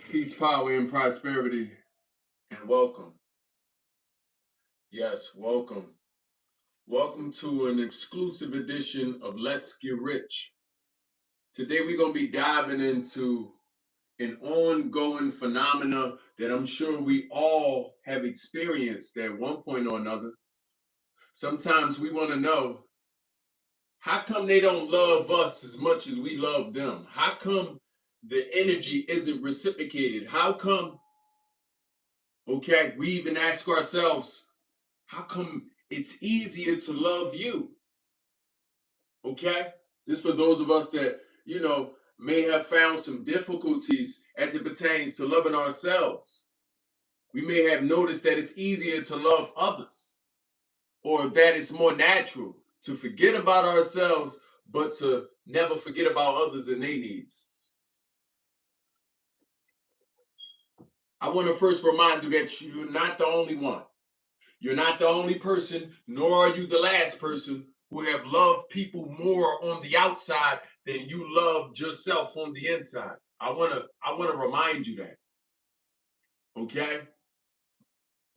Peace, power, and prosperity, and welcome. Yes, welcome. Welcome to an exclusive edition of Let's Get Rich. Today we're going to be diving into an ongoing phenomena that I'm sure we all have experienced at one point or another. Sometimes we want to know, how come they don't love us as much as we love them? How come the energy isn't reciprocated? How come, we even ask ourselves, how come it's easier to love you? Okay? This for those of us that, may have found some difficulties as it pertains to loving ourselves. We may have noticed that it's easier to love others, or that it's more natural to forget about ourselves, but to never forget about others and their needs. I want to first remind you that you're not the only one. You're not the only person, nor are you the last person who have loved people more on the outside than you loved yourself on the inside. I wanna remind you that. Okay?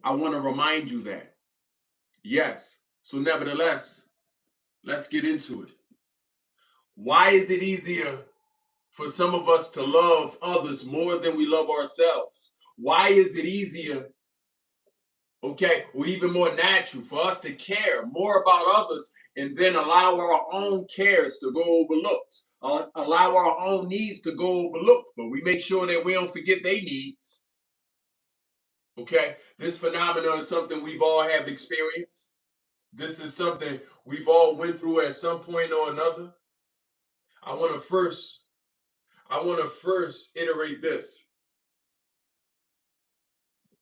I want to remind you that. Yes. So nevertheless, let's get into it. Why is it easier for some of us to love others more than we love ourselves? Why is it easier, or even more natural for us to care more about others and then allow our own cares to go overlooked, allow our own needs to go overlooked, but we make sure that we don't forget their needs? Okay, this phenomenon is something we've all have experienced. This is something we've all went through at some point or another. I want to first, iterate this.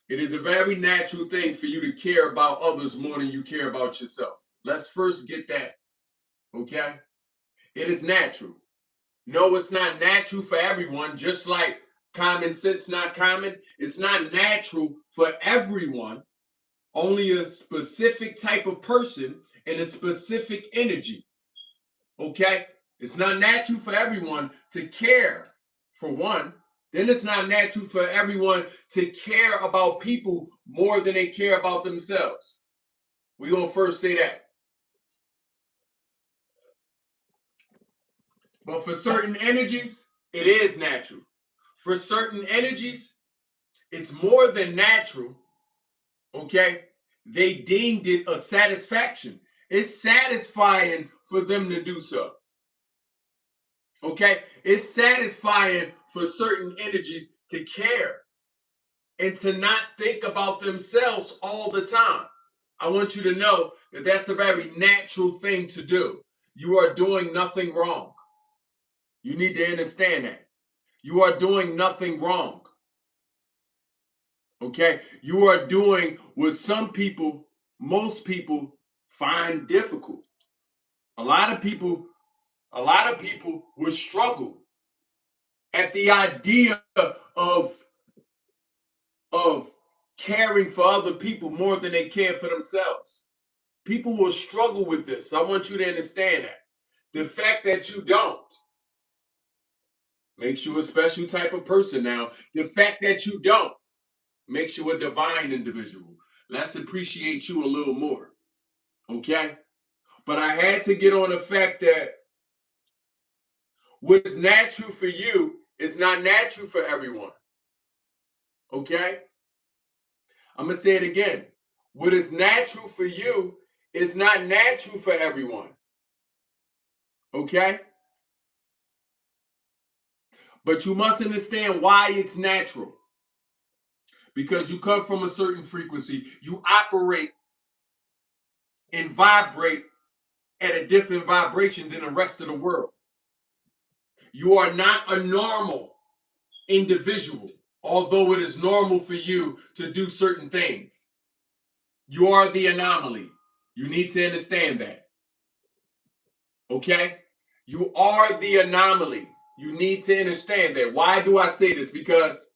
It is a very natural thing for you to care about others more than you care about yourself. Let's first get that. Okay? It is natural. No, it's not natural for everyone, just like common sense not common. It's not natural for everyone. Only a specific type of person and a specific energy. Okay? It's not natural for everyone to care, for one. Then it's not natural for everyone to care about people more than they care about themselves. We're going to first say that. But for certain energies, it is natural. For certain energies, it's more than natural. Okay? They deemed it a satisfaction. It's satisfying for them to do so. Okay? It's satisfying for certain energies to care and to not think about themselves all the time. I want you to know that that's a very natural thing to do. You are doing nothing wrong. You need to understand that. You are doing nothing wrong. Okay? You are doing what most people find difficult. A lot of people will struggle at the idea of of caring for other people more than they care for themselves. People will struggle with this. I want you to understand that. The fact that you don't makes you a special type of person now. The fact that you don't makes you a divine individual. Let's appreciate you a little more. Okay? But I had to get on the fact that what is natural for you is not natural for everyone. Okay? I'm going to say it again. What is natural for you is not natural for everyone. Okay? But you must understand why it's natural. Because you come from a certain frequency, you operate and vibrate at a different vibration than the rest of the world. You are not a normal individual, although it is normal for you to do certain things. You are the anomaly. You need to understand that. Okay? You are the anomaly. You need to understand that. Why do I say this? Because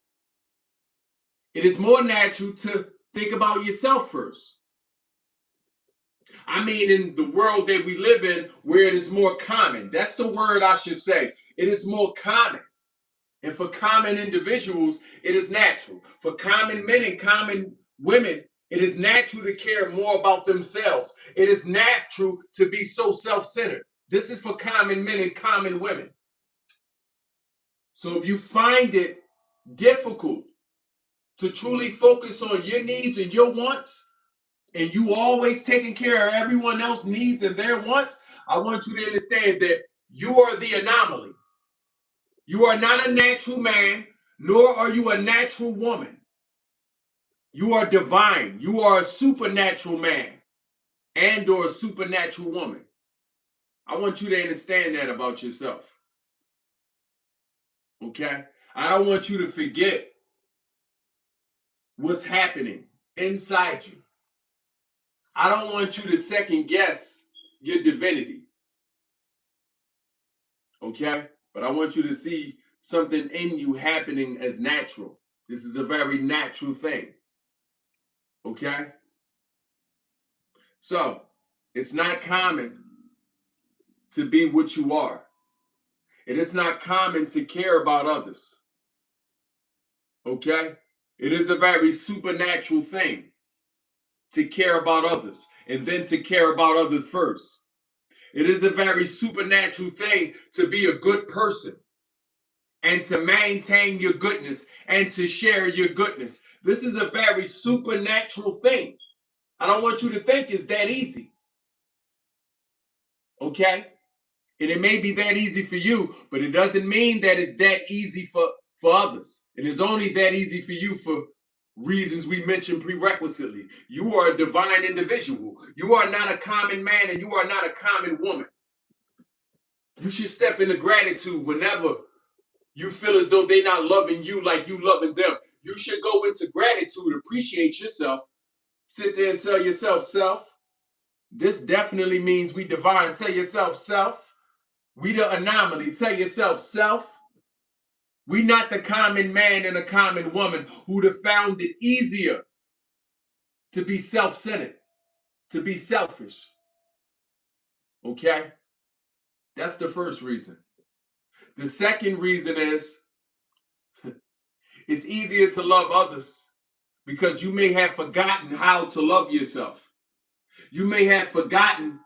it is more natural to think about yourself first. I mean, in the world that we live in, where it is more common. That's the word I should say. It is more common. And for common individuals, it is natural. For common men and common women, it is natural to care more about themselves. It is natural to be so self-centered. This is for common men and common women. So if you find it difficult to truly focus on your needs and your wants, and you always taking care of everyone else's needs and their wants, I want you to understand that you are the anomaly. You are not a natural man, nor are you a natural woman. You are divine. You are a supernatural man and or a supernatural woman. I want you to understand that about yourself. Okay? I don't want you to forget what's happening inside you. I don't want you to second guess your divinity. Okay? But I want you to see something in you happening as natural. This is a very natural thing. Okay? So, it's not common to be what you are. It is not common to care about others. Okay? It is a very supernatural thing to care about others and then to care about others first. It is a very supernatural thing to be a good person and to maintain your goodness and to share your goodness. This is a very supernatural thing. I don't want you to think it's that easy. Okay? And it may be that easy for you, but it doesn't mean that it's that easy for others. And it's only that easy for you for reasons we mentioned prerequisitely. You are a divine individual. You are not a common man and you are not a common woman. You should step into gratitude whenever you feel as though they're not loving you like you loving them. You should go into gratitude, appreciate yourself, sit there and tell yourself, self, this definitely means we divine. Tell yourself, self, we the anomaly. Tell yourself, self, we not the common man and a common woman who'd have found it easier to be self-centered, to be selfish. Okay? That's the first reason. The second reason is it's easier to love others because you may have forgotten how to love yourself. You may have forgotten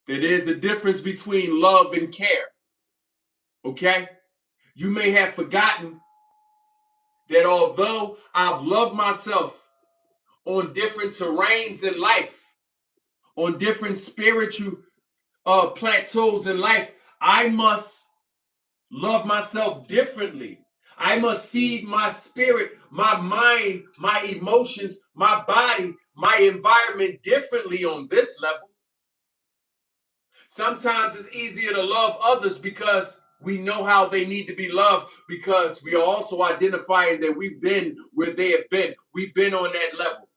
that there's a difference between love and care. Okay? You may have forgotten that although I've loved myself on different terrains in life, on different spiritual plateaus in life, I must love myself differently. I must feed my spirit, my mind, my emotions, my body, my environment differently on this level. Sometimes it's easier to love others because we know how they need to be loved, because we are also identifying that we've been where they have been. We've been on that level.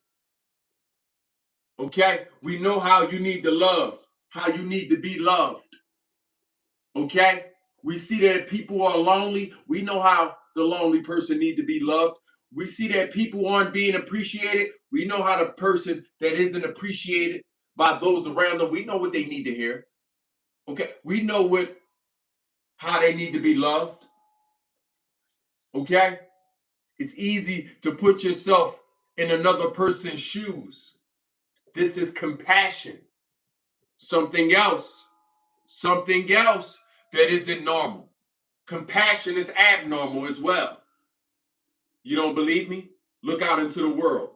Okay? We know how you need to love, how you need to be loved. Okay? We see that people are lonely. We know how the lonely person need to be loved. We see that people aren't being appreciated. We know how the person that isn't appreciated by those around them, we know what they need to hear. Okay? We know how they need to be loved. Okay? It's easy to put yourself in another person's shoes. This is compassion. Something else that isn't normal. Compassion is abnormal as well. You don't believe me? Look out into the world.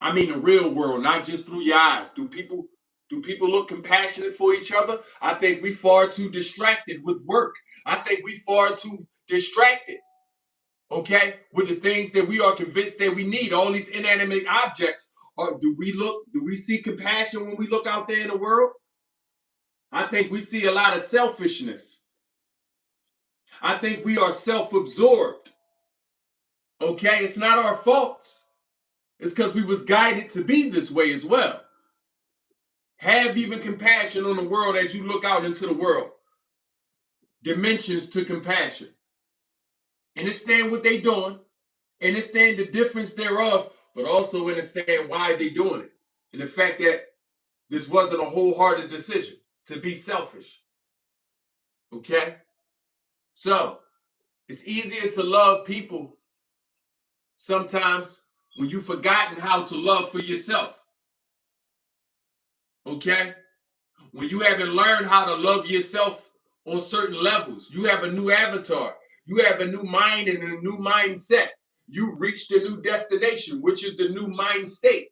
I mean the real world, not just through your eyes. Do people look compassionate for each other? I think we far too distracted with work. I think we far too distracted, okay, with the things that we are convinced that we need, all these inanimate objects. Or do we see compassion when we look out there in the world? I think we see a lot of selfishness. I think we are self-absorbed. Okay, it's not our fault. It's because we was guided to be this way as well. Have even compassion on the world as you look out into the world. Dimensions to compassion. Understand what they're doing. Understand the difference thereof, but also understand why they're doing it. And the fact that this wasn't a wholehearted decision to be selfish. Okay? So, It's easier to love people sometimes when you've forgotten how to love for yourself. Okay? When you haven't learned how to love yourself on certain levels, you have a new avatar, you have a new mind and a new mindset. You've reached a new destination, which is the new mind state.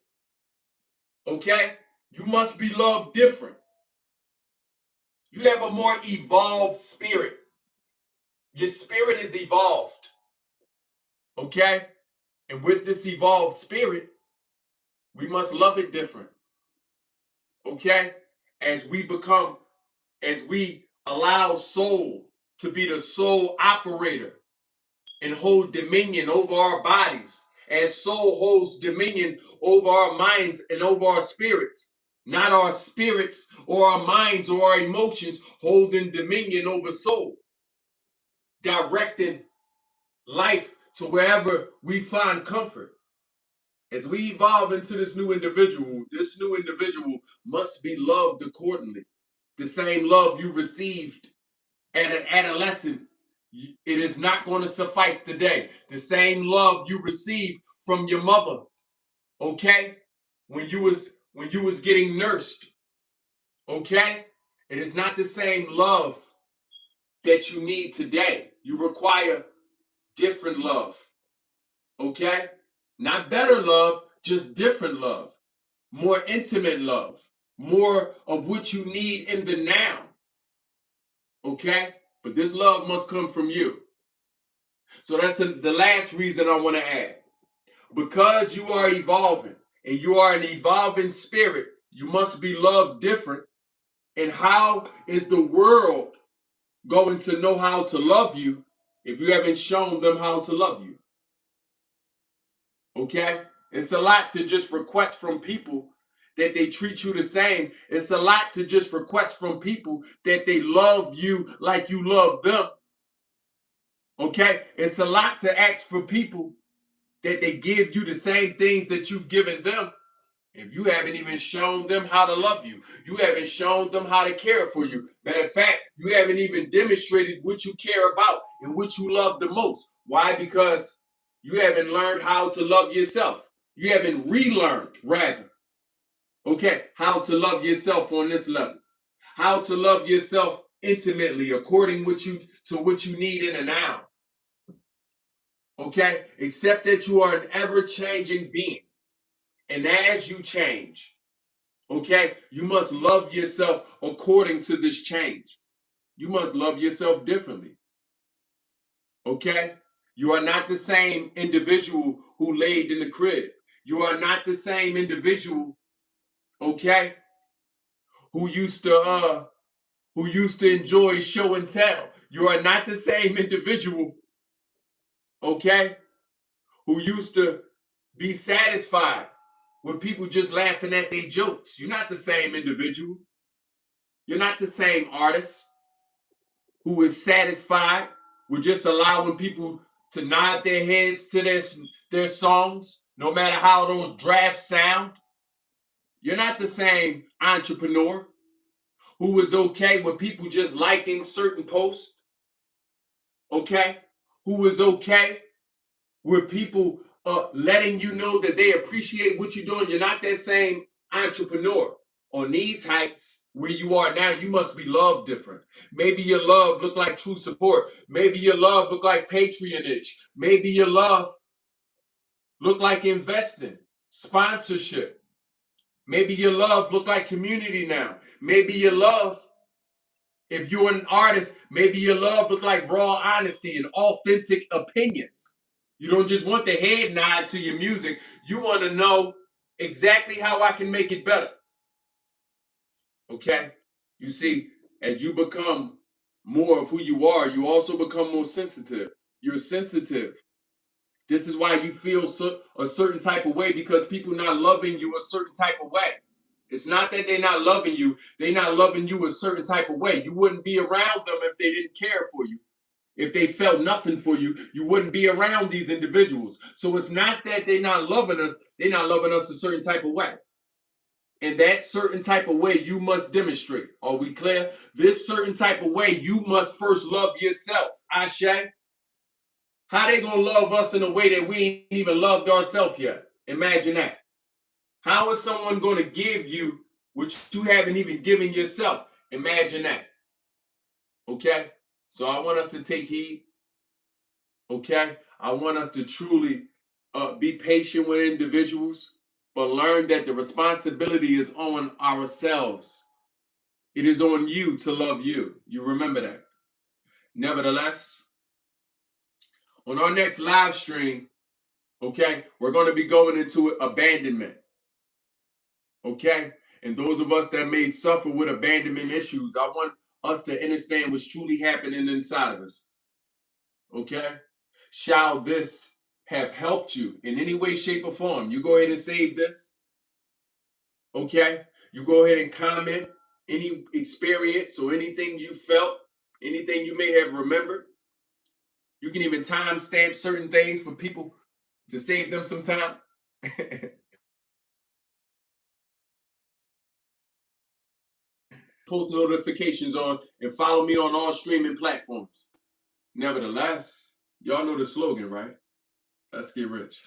Okay? You must be loved different. You have a more evolved spirit. Your spirit is evolved. Okay? And with this evolved spirit, we must love it different. Okay? As we allow soul to be the sole operator and hold dominion over our bodies, as soul holds dominion over our minds and over our spirits, not our spirits or our minds or our emotions holding dominion over soul, directing life to wherever we find comfort. As we evolve into this new individual must be loved accordingly. The same love you received at an adolescent, it is not going to suffice today. The same love you received from your mother, okay, when you was getting nursed, okay, it is not the same love that you need today. You require different love, okay, not better love, just different love, more intimate love, more of what you need in the now, okay, but this love must come from you. So that's the last reason I want to add. Because you are evolving and you are an evolving spirit, you must be loved different. And how is the world going to know how to love you if you haven't shown them how to love you? Okay? It's a lot to just request from people that they treat you the same. It's a lot to just request from people that they love you like you love them. Okay? It's a lot to ask for people that they give you the same things that you've given them. If you haven't even shown them how to love you, you haven't shown them how to care for you. Matter of fact, you haven't even demonstrated what you care about and what you love the most. Why? Because you haven't learned how to love yourself. You haven't relearned, rather, okay, how to love yourself on this level. How to love yourself intimately, according to what you need in and out. Okay? Accept that you are an ever-changing being. And as you change, okay, you must love yourself according to this change. You must love yourself differently. Okay? You are not the same individual who laid in the crib. You are not the same individual, okay, who used to enjoy show and tell. You are not the same individual, okay, who used to be satisfied with people just laughing at their jokes. You're not the same individual. You're not the same artist who is satisfied with just allowing people to nod their heads to their songs, no matter how those drafts sound. You're not the same entrepreneur who is okay with people just liking certain posts, okay? Who is okay with people letting you know that they appreciate what you're doing. You're not that same entrepreneur. On these heights where you are now, you must be loved different. Maybe your love look like true support. Maybe your love look like patronage. Maybe your love look like investing, sponsorship. Maybe your love look like community now. Maybe your love, if you're an artist, maybe your love look like raw honesty and authentic opinions. You don't just want the head nod to your music. You want to know exactly how I can make it better. Okay? You see, as you become more of who you are, you also become more sensitive. You're sensitive. This is why you feel a certain type of way, because people not loving you a certain type of way. It's not that they're not loving you. They're not loving you a certain type of way. You wouldn't be around them if they didn't care for you. If they felt nothing for you, you wouldn't be around these individuals. So it's not that they're not loving us. They're not loving us a certain type of way. And that certain type of way you must demonstrate. Are we clear? This certain type of way you must first love yourself. Ashe. How they gonna love us in a way that we ain't even loved ourselves yet? Imagine that. How is someone gonna give you what you haven't even given yourself? Imagine that. Okay? So I want us to take heed. Okay? I want us to truly be patient with individuals, but learn that the responsibility is on ourselves. It is on you to love you. You remember that. Nevertheless, on our next live stream, okay, we're going to be going into abandonment. Okay? And those of us that may suffer with abandonment issues, I want us to understand what's truly happening inside of us. Okay? Shall this have helped you in any way, shape, or form? You go ahead and save this. Okay? You go ahead and comment any experience or anything you felt, anything you may have remembered. You can even timestamp certain things for people to save them some time. Post notifications on and follow me on all streaming platforms. Nevertheless, y'all know the slogan, right? Let's get rich.